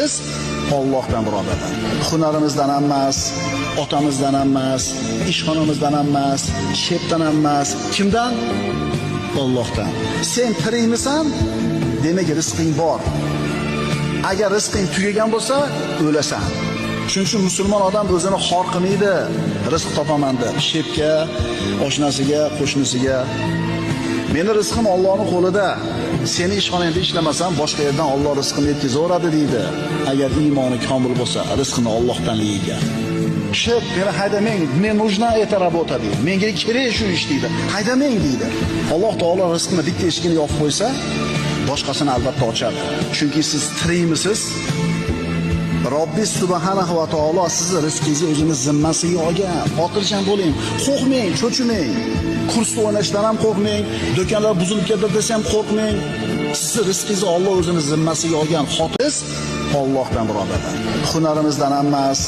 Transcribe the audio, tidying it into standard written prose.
Biz Allohdan birodarlar. Hunarimizdan emas, otamizdan emas, ishxonamizdan emas, shepdan emas. Kimdan? Allohdan. Sen tirikmisan? Demak, rizqing bor. Agar rizqing tugagan bo'lsa, o'lasan. Shuning uchun musulmon odam o'zini xor qilmaydi. Rizq topaman deb shepga, oshnasiga, qo'shnisiga. Meni rizqim Allohning qo'lida. Seni ishxonangda ishlamasam, boshqa yerdan Alloh rizqini yetkazaveradi deydi. Agar iymoni komil bo'lsa, rizqini Allohdan yeygan. Shep, meni haydamang, men нужна это работа deydi. Menga kerak shu ish deydi. Haydamang deydi. Alloh taolo rizqini bitta eshigini yopib qo'ysa, boshqasini albatta ochadi. Chunki siz tirikmisiz? Robbis subhanahu va taolo sizni rizqingizni o'zini zimmasiga olgan. Xotirjam bo'ling, qo'rqmang, cho'chimang. Kursda o'ynashdan ham qo'rqmang, do'konlar buzilib ketdi desa ham qo'rqmang. Sizni rizqingizni Alloh o'zini zimmasiga olgan. Xotiz Allohdan birodarlar. Hunarimizdan emas,